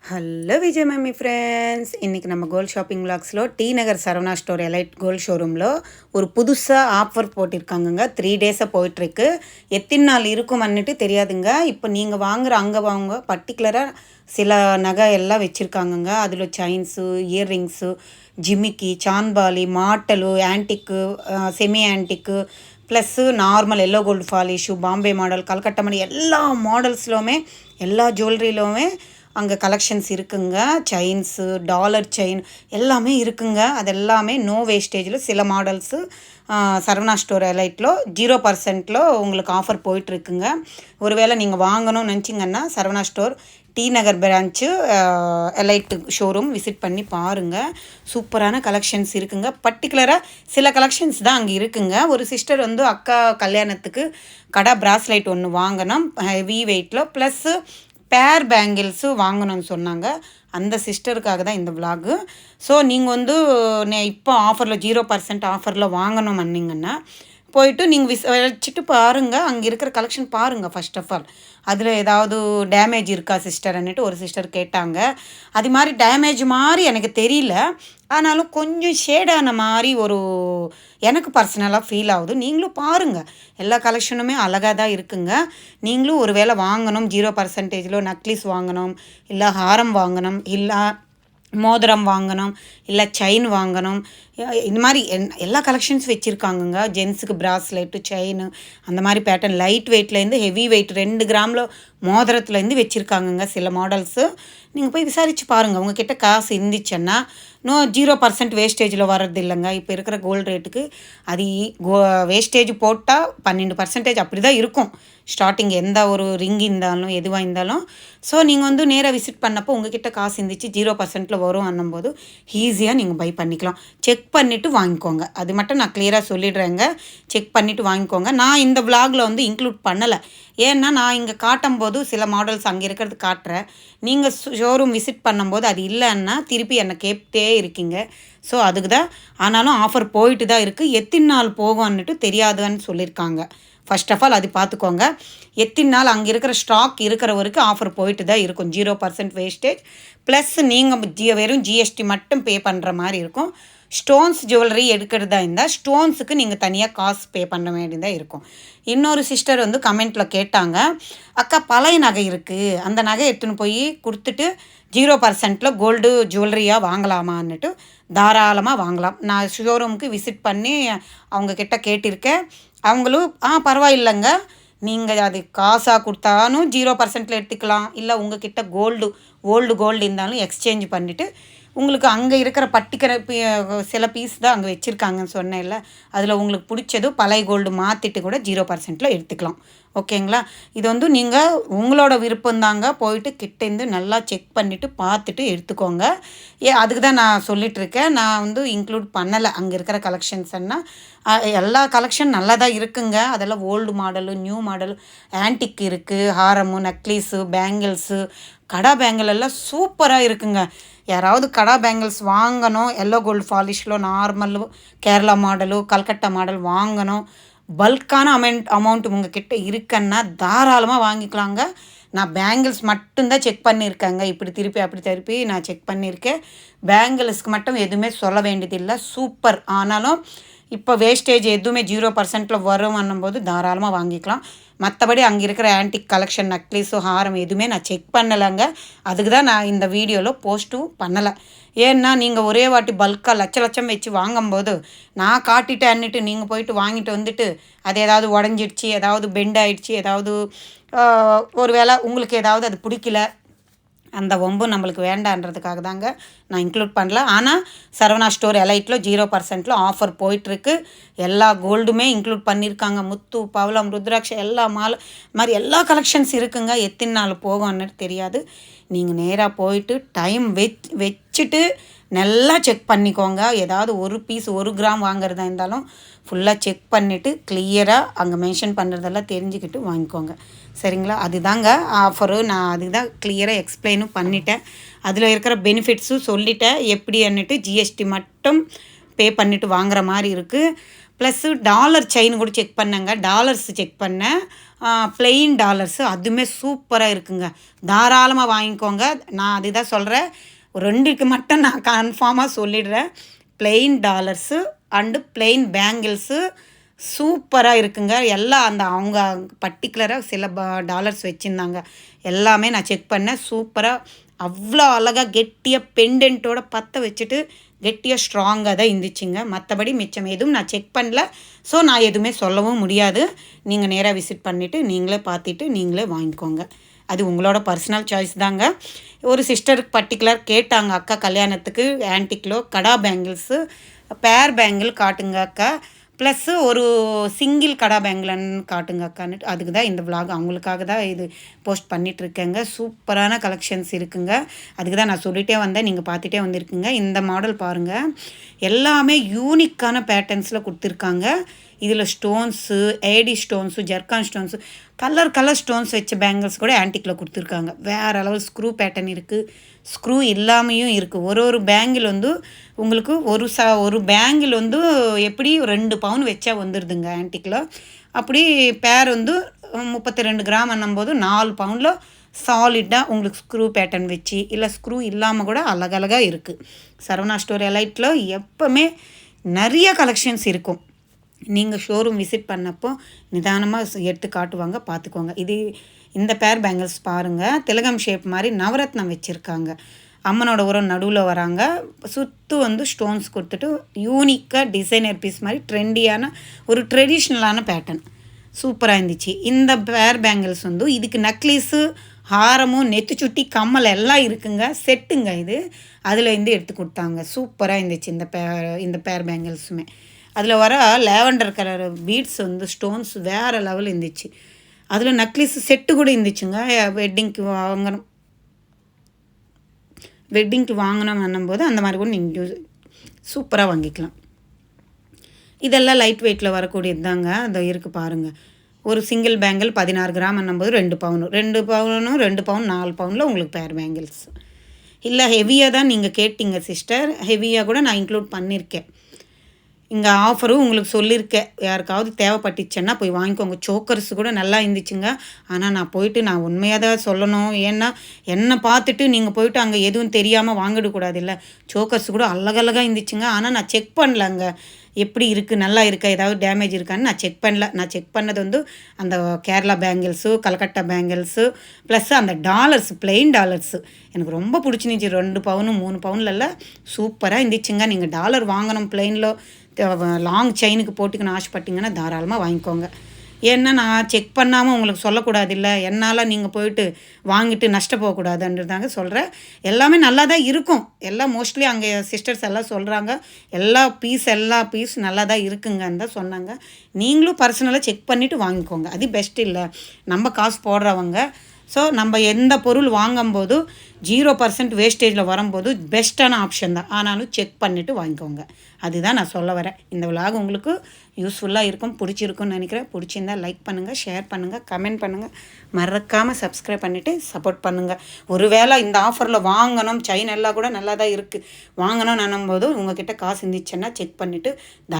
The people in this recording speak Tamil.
ஹலோ விஜய் மம்மி ஃப்ரெண்ட்ஸ், இன்றைக்கி நம்ம கோல்ட் ஷாப்பிங் விளாக்ஸில் டி நகர் சரவணா ஸ்டோர் எலைட் கோல்ட் ஷோரூமில் ஒரு புதுசாக ஆஃபர் போட்டிருக்காங்கங்க. 3 டேஸாக போயிட்டுருக்கு. எத்தனை நாள் இருக்கும்னுட்டு தெரியாதுங்க. இப்போ நீங்கள் வாங்குகிற அங்கே வாங்க பர்டிகுலராக சில நகை எல்லாம் வச்சுருக்காங்கங்க. அதில் செயின்ஸு, இயர்ரிங்ஸு, ஜிமிக்கி, சான்பாலி, மாட்டலு, antique, semi antique, plus normal yellow gold polish, Bombay model, Calcutta model எல்லா மாடல்ஸ்லுமே எல்லா ஜுவல்லரியிலுமே அங்கே கலெக்ஷன்ஸ் இருக்குங்க. செயின்ஸு, டாலர் செயின் எல்லாமே இருக்குங்க. அது எல்லாமே நோ வேஸ்டேஜில் சில மாடல்ஸு சரவணா ஸ்டோர் எலைட்டில் 0% உங்களுக்கு ஆஃபர் போயிட்டுருக்குங்க. ஒருவேளை நீங்கள் வாங்கணும்னு நினச்சிங்கன்னா சரவணா ஸ்டோர் டி நகர் பிரான்ச்சு எலைட் ஷோரூம் விசிட் பண்ணி பாருங்கள். சூப்பரான கலெக்ஷன்ஸ் இருக்குங்க. பர்டிகுலராக சில கலெக்ஷன்ஸ் தான் அங்கே இருக்குங்க. ஒரு சிஸ்டர் வந்து அக்கா கல்யாணத்துக்கு கடா பிராஸ்லைட் ஒன்று வாங்கினோம் ஹெவி வெயிட்டில், ப்ளஸ்ஸு பேர் பேங்கிள்ஸு வாங்கணும்னு சொன்னாங்க. அந்த சிஸ்டருக்காக தான் இந்த விலாகு. ஸோ நீங்கள் வந்து இப்போ ஆஃபரில் 0% ஆஃபரில் வாங்கணும் பண்ணிங்கன்னா போயிட்டு நீங்கள் வச்சுட்டு பாருங்கள். அங்கே இருக்கிற கலெக்ஷன் பாருங்கள். ஃபர்ஸ்ட் ஆஃப் ஆல் அதில் ஏதாவது டேமேஜ் இருக்கா சிஸ்டர்ன்னுட்டு ஒரு சிஸ்டர் கேட்டாங்க. அது மாதிரி டேமேஜ் மாதிரி எனக்கு தெரியல. ஆனாலும் கொஞ்சம் ஷேடான மாதிரி ஒரு எனக்கு பர்சனலாக ஃபீல் ஆகுது. நீங்களும் பாருங்கள். எல்லா கலெக்ஷனுமே அழகாக தான் இருக்குங்க. நீங்களும் ஒரு வேளை வாங்கணும் 0%ல் நக்லிஸ் வாங்கணும், இல்லை ஹாரம் வாங்கணும், இல்லை மோதிரம் வாங்கணும், இல்லை செயின் வாங்கணும், இந்த மாதிரி எல்லா கலெக்ஷன்ஸ் வச்சுருக்காங்கங்க. ஜென்ஸுக்கு ப்ராஸ்லெட்டு, செயின், அந்த மாதிரி பேட்டர்ன் லைட் வெயிட்லேருந்து ஹெவி வெயிட் 2 கிராமில் மோதிரத்துலேருந்து வச்சுருக்காங்கங்க சில மாடல்ஸு. நீங்கள் போய் விசாரித்து பாருங்கள். உங்ககிட்ட காசு இருந்துச்சுன்னா 0% வேஸ்டேஜில் வர்றது இல்லைங்க. இப்போ இருக்கிற கோல்டு ரேட்டுக்கு அது வேஸ்டேஜ் போட்டால் 12% அப்படி தான் இருக்கும் ஸ்டார்டிங். எந்த ஒரு ரிங் இருந்தாலும் எதுவாக இருந்தாலும். ஸோ நீங்கள் வந்து நேராக விசிட் பண்ணப்போ உங்ககிட்ட காசு இருந்துச்சு 0%ல் வரும் அன்னும்போது ஈஸியாக நீங்கள் பை பண்ணிக்கலாம். செக் பண்ணிவிட்டு வாங்கிக்கோங்க. அது மட்டும் நான் கிளியராக சொல்லிடுறேங்க. செக் பண்ணிவிட்டு வாங்கிக்கோங்க. நான் இந்த விலாகில் வந்து இன்க்ளூட் பண்ணலை. ஏன்னா நான் இங்கே காட்டும்போது சில மாடல்ஸ் அங்கே இருக்கிறது காட்டுறேன். நீங்கள் ஷோரூம் விசிட் பண்ணும்போது அது இல்லைன்னா திருப்பி என்னை கேட்டே இருக்கீங்க. ஸோ அதுக்கு தான். ஆனாலும் ஆஃபர் போயிட்டு தான் இருக்குது. எத்தனை நாள் போகும்னுட்டு தெரியாதுன்னு சொல்லியிருக்காங்க. ஃபர்ஸ்ட் ஆஃப் ஆல் அது பார்த்துக்கோங்க. எத்தனை நாள் அங்கே இருக்கிற ஸ்டாக் இருக்கிற வரைக்கும் ஆஃபர் போயிட்டு தான் இருக்கும். 0% வேஸ்டேஜ் ப்ளஸ் நீங்கள் வெறும் ஜிஎஸ்டி மட்டும் பே பண்ணுற மாதிரி இருக்கும். ஸ்டோன்ஸ் ஜுவல்லரி எடுக்கிறதா இருந்தால் ஸ்டோன்ஸுக்கு நீங்கள் தனியாக காசு பே பண்ண வேண்டியதாக இருக்கும். இன்னொரு சிஸ்டர் வந்து கமெண்ட்டில் கேட்டாங்க, அக்கா பழைய நகை இருக்குது, அந்த நகை எடுத்துன்னு போய் கொடுத்துட்டு 0%ல் கோல்டு ஜுவல்லரியாக வாங்கலாமான்னுட்டு. தாராளமாக வாங்கலாம். நான் ஷோரூமுக்கு விசிட் பண்ணி அவங்கக்கிட்ட கேட்டிருக்கேன். அவங்களும் பரவாயில்லைங்க, நீங்கள் அது காசாக கொடுத்தாலும் 0%ல் எடுத்துக்கலாம். இல்லை உங்ககிட்ட ஓல்டு கோல்டு இருந்தாலும் எக்ஸ்சேஞ்ச் பண்ணிவிட்டு உங்களுக்கு அங்கே இருக்கிற சில பீஸ் தான் அங்கே வச்சுருக்காங்கன்னு சொன்னேன்ல, அதில் உங்களுக்கு பிடிச்சது பழைய கோல்டு மாற்றிட்டு கூட 0%ல் எடுத்துக்கலாம். ஓகேங்களா? இது வந்து நீங்கள் உங்களோட விருப்பந்தாங்க. போயிட்டு கிட்டேருந்து நல்லா செக் பண்ணிவிட்டு பார்த்துட்டு எடுத்துக்கோங்க. அதுக்கு தான் நான் சொல்லிகிட்ருக்கேன். நான் வந்து இன்க்ளூட் பண்ணலை அங்கே இருக்கிற கலெக்ஷன்ஸ்னால். எல்லா கலெக்ஷன் நல்லா தான் இருக்குங்க. அதெல்லாம் old model, new model, antique இருக்குது, ஹாரமு, நக்லீஸு, பேங்கிள்ஸு, கடா பேங்கிள் எல்லாம் சூப்பராக இருக்குங்க. யாராவது கடா பேங்கிள்ஸ் வாங்கணும், எல்லோ கோல்டு ஃபாலிஷில் normal, Kerala model, Calcutta model வாங்கணும், பல்கான அமௌண்ட் உங்ககிட்ட இருக்குன்னா தாராளமாக வாங்கிக்கலாங்க. நான் பேங்கிள்ஸ் மட்டும்தான் செக் பண்ணியிருக்கேங்க. இப்படி திருப்பி அப்படி திருப்பி நான் செக் பண்ணியிருக்கேன். பேங்கிள்ஸ்க்கு மட்டும் எதுவுமே சொல்ல வேண்டியதில்லை. சூப்பர். ஆனாலும் இப்போ வேஸ்டேஜ் எதுவுமே 0%ல் வரும்னும்போது தாராளமாக வாங்கிக்கலாம். மற்றபடி அங்கே இருக்கிற ஆன்டிக் கலெக்ஷன், நக்லீஸு, ஹாரம் எதுவுமே நான் செக் பண்ணலைங்க. அதுக்கு தான் நான் இந்த வீடியோவில் போஸ்ட்டும் பண்ணலை. ஏன்னா நீங்கள் ஒரே வாட்டி பல்காக லட்சம் வச்சு வாங்கும்போது நான் காட்டிட்டேன்னுட்டு நீங்கள் போயிட்டு வாங்கிட்டு வந்துட்டு அது ஏதாவது உடஞ்சிடுச்சு, ஏதாவது பெண்ட் ஆகிடுச்சு, ஏதாவது ஒரு வேளை உங்களுக்கு ஏதாவது அது பிடிக்கல, அந்த வம்பு நம்மளுக்கு வேண்டான்றதுக்காக தாங்க நான் இன்க்ளூட் பண்ணல. ஆனால் சரவணா ஸ்டோர் எலைட்டில் 0%ல் ஆஃபர் போயிட்டுருக்கு. எல்லா கோல்டுமே இன்க்ளூட் பண்ணியிருக்காங்க. முத்து, பவளம், ருத்ராட்ச எல்லா மாதிரி எல்லா கலெக்ஷன்ஸ் இருக்குங்க. எத்தனை நாள் போகும்னு தெரியாது. நீங்கள் நேராக போயிட்டு டைம் வச்சுட்டு நல்லா செக் பண்ணிக்கோங்க. ஏதாவது ஒரு பீஸ் 1 கிராம் வாங்குறதா இருந்தாலும் ஃபுல்லாக செக் பண்ணிவிட்டு கிளியராக அங்கே மென்ஷன் பண்ணுறதெல்லாம் தெரிஞ்சுக்கிட்டு வாங்கிக்கோங்க. சரிங்களா? அதுதாங்க ஆஃபரு. நான் அதுதான் கிளியராக எக்ஸ்பிளைனும் பண்ணிட்டேன். அதில் இருக்கிற பெனிஃபிட்ஸும் சொல்லிட்டேன். எப்படின்னுட்டு ஜிஎஸ்டி மட்டும் பே பண்ணிவிட்டு வாங்குற மாதிரி இருக்குது. ப்ளஸ்ஸு டாலர் செயின் கூட செக் பண்ணேங்க. டாலர்ஸ் செக் பண்ணேன். ப்ளெயின் டாலர்ஸு அதுவுமே சூப்பராக இருக்குங்க. தாராளமாக வாங்கிக்கோங்க. நான் அதுதான் சொல்கிறேன். 2க்கு மட்டும் நான் கன்ஃபார்மாக சொல்லிடுறேன். Plain dollars and plain bangles சூப்பராக இருக்குங்க. எல்லாம் அந்த அவங்க பர்டிகுலராக சில டாலர்ஸ் வச்சுருந்தாங்க. எல்லாமே நான் செக் பண்ணேன். சூப்பராக அவ்வளோ அழகாக கெட்டியாக பெண்டென்ட்டோட பற்ற வச்சுட்டு கெட்டியாக ஸ்ட்ராங்காக தான் இருந்துச்சுங்க. மற்றபடி மிச்சம் எதுவும் நான் செக் பண்ணல. ஸோ நான் எதுவுமே சொல்லவும் முடியாது. நீங்கள் நேராக விசிட் பண்ணிவிட்டு நீங்களே பார்த்துட்டு நீங்களே வாங்கிக்கோங்க. அது உங்களோட பர்சனல் சாய்ஸ் தாங்க. ஒரு சிஸ்டருக்கு பர்டிகுலர் கேட்டாங்க, அக்கா கல்யாணத்துக்கு ஆன்டிக்கில் கடா பேங்கிள்ஸு பேர் பேங்கிள் காட்டுங்க அக்கா, ப்ளஸ்ஸு ஒரு சிங்கிள் கடா பேங்கிள்னு காட்டுங்க அக்கான்னுட்டு. அதுக்கு தான் இந்த விலாக், அவங்களுக்காக தான் இது போஸ்ட் பண்ணிகிட்ருக்கேங்க. சூப்பரான கலெக்ஷன்ஸ் இருக்குங்க. அதுக்கு தான் நான் சொல்லிகிட்டே வந்தேன், நீங்கள் பார்த்துட்டே வந்திருக்குங்க. இந்த மாடல் பாருங்கள், எல்லாமே யூனிக்கான பேட்டர்ன்ஸில் கொடுத்துருக்காங்க. இதில் stones, AD stones, zircon stones, colour stones வச்ச பேங்கிள்ஸ் கூட ஆன்டிக்கில் கொடுத்துருக்காங்க. வேறு அளவு ஸ்க்ரூ பேட்டர்ன் இருக்குது, ஸ்க்ரூ இல்லாமையும் இருக்குது. ஒரு பேங்கிள் வந்து உங்களுக்கு ஒரு பேங்கிள் வந்து எப்படி 2 பவுன் வச்சா வந்துடுதுங்க ஆன்டிக்கில். அப்படி பேர் வந்து 32 கிராம் என்னும்போது 4 பவுனில் சாலிடாக உங்களுக்கு ஸ்க்ரூ பேட்டர்ன் வச்சு, இல்லை ஸ்க்ரூ இல்லாமல் கூட அழகழகாக இருக்குது. சரவணா ஸ்டோர் எலைட்டில் எப்போவுமே நிறைய கலெக்ஷன்ஸ் இருக்கும். நீங்கள் ஷோரூம் விசிட் பண்ணப்போ நிதானமாக எடுத்து காட்டுவாங்க, பார்த்துக்கோங்க. இந்த பேர் பேங்கிள்ஸ் பாருங்கள், திலகம் ஷேப் மாதிரி நவரத்னம் வச்சுருக்காங்க. அம்மனோட உரம் நடுவில் வராங்க, சுற்று வந்து ஸ்டோன்ஸ் கொடுத்துட்டு யூனிக்காக டிசைனர் பீஸ் மாதிரி ட்ரெண்டியான ஒரு ட்ரெடிஷ்னலான பேட்டர்ன் சூப்பராக இருந்துச்சு. இந்த பேர் பேங்கிள்ஸ் வந்து இதுக்கு நக்லீஸு, ஹாரமும், நெத்து சுட்டி, கம்மல் எல்லாம் இருக்குங்க. செட்டுங்க இது. அதில் இருந்து எடுத்து கொடுத்தாங்க. சூப்பராக இருந்துச்சு இந்த பேர் பேங்கிள்ஸுமே. அதில் வர லேவண்டர் கலர் பீட்ஸ் வந்து ஸ்டோன்ஸ் வேறு லெவல் இருந்துச்சு. அதில் நக்லீஸ் செட்டு கூட இருந்துச்சுங்க. வெட்டிங்க்கு வாங்கணும் என்னும்போது அந்த மாதிரி கூட நீங்கள் சூப்பராக வாங்கிக்கலாம். இதெல்லாம் லைட் வெயிட்டில் வரக்கூடியது தாங்க. அதை இருக்குது பாருங்கள். ஒரு சிங்கிள் பேங்கிள் 16 கிராம் என்னும்போது 2 பவுனும் 2 பவுன் 4 பவுனில் உங்களுக்கு பேர் பேங்கிள்ஸ். இல்லை ஹெவியாக தான் நீங்கள் கேட்டிங்க சிஸ்டர், ஹெவியாக கூட நான் இன்க்ளூட் பண்ணியிருக்கேன். இங்கே ஆஃபரும் உங்களுக்கு சொல்லியிருக்கேன், யாருக்காவது தேவைப்பட்டுச்சுன்னா போய் வாங்கிக்கோங்க. சோக்கர்ஸ் கூட நல்லா இருந்துச்சுங்க. ஆனால் நான் உண்மையாக தான் சொல்லணும். ஏன்னா என்னை பார்த்துட்டு நீங்கள் போயிட்டு அங்கே எதுவும் தெரியாமல் வாங்கிடக்கூடாது. இல்லை, சோக்கர்ஸ் கூட அழகழகாக இருந்துச்சுங்க. ஆனால் நான் செக் பண்ணலங்க, எப்படி இருக்குது, நல்லா இருக்கா, ஏதாவது டேமேஜ் இருக்கான்னு நான் செக் பண்ணல. நான் செக் பண்ணது வந்து அந்த Kerala bangles, Calcutta bangles, plus அந்த டாலர்ஸ், ப்ளெயின் டாலர்ஸு எனக்கு ரொம்ப பிடிச்சிருந்துச்சி. 2 பவுனு 3 பவுன்லெல்லாம் சூப்பராக இருந்துச்சுங்க. நீங்கள் டாலர் வாங்கணும் ப்ளெயினில் லாங் செயினுக்கு போட்டுக்கணும் ஆசைப்பட்டிங்கன்னா தாராளமாக வாங்கிக்கோங்க. ஏன்னா நான் செக் பண்ணாமல் உங்களுக்கு சொல்லக்கூடாது. இல்லை, என்னால் நீங்கள் போயிட்டு வாங்கிட்டு நஷ்டப்போகக்கூடாதுன்றதாங்க சொல்கிறேன். எல்லாமே நல்லா தான் இருக்கும். எல்லாம் மோஸ்ட்லி அங்கே சிஸ்டர்ஸ் எல்லாம் சொல்கிறாங்க, எல்லா பீஸ் நல்லா தான் இருக்குங்கன்னு தான் சொன்னாங்க. நீங்களும் பர்சனலாக செக் பண்ணிவிட்டு வாங்கிக்கோங்க. அது பெஸ்ட். இல்லை, நம்ம காசு போடுறவங்க. ஸோ நம்ம எந்த பொருள் வாங்கும்போது 0% வேஸ்டேஜில் வரும்போது பெஸ்ட்டான ஆப்ஷன் தான். ஆனாலும் செக் பண்ணிவிட்டு வாங்கிக்கோங்க. அதுதான் நான் சொல்ல வரேன். இந்த விலாக் உங்களுக்கு யூஸ்ஃபுல்லாக இருக்கும், பிடிச்சிருக்குன்னு நினைக்கிறேன். பிடிச்சிருந்தால் லைக் பண்ணுங்கள், ஷேர் பண்ணுங்கள், கமெண்ட் பண்ணுங்கள், மறக்காமல் சப்ஸ்கிரைப் பண்ணிவிட்டு சப்போர்ட் பண்ணுங்கள். ஒருவேளை இந்த ஆஃபரில் வாங்கணும், செயின் எல்லாம் கூட நல்லா தான் இருக்குது, வாங்கணும்னு நினைக்கும்போது உங்கள்கிட்ட காசு இருந்துச்சுன்னா செக் பண்ணிவிட்டு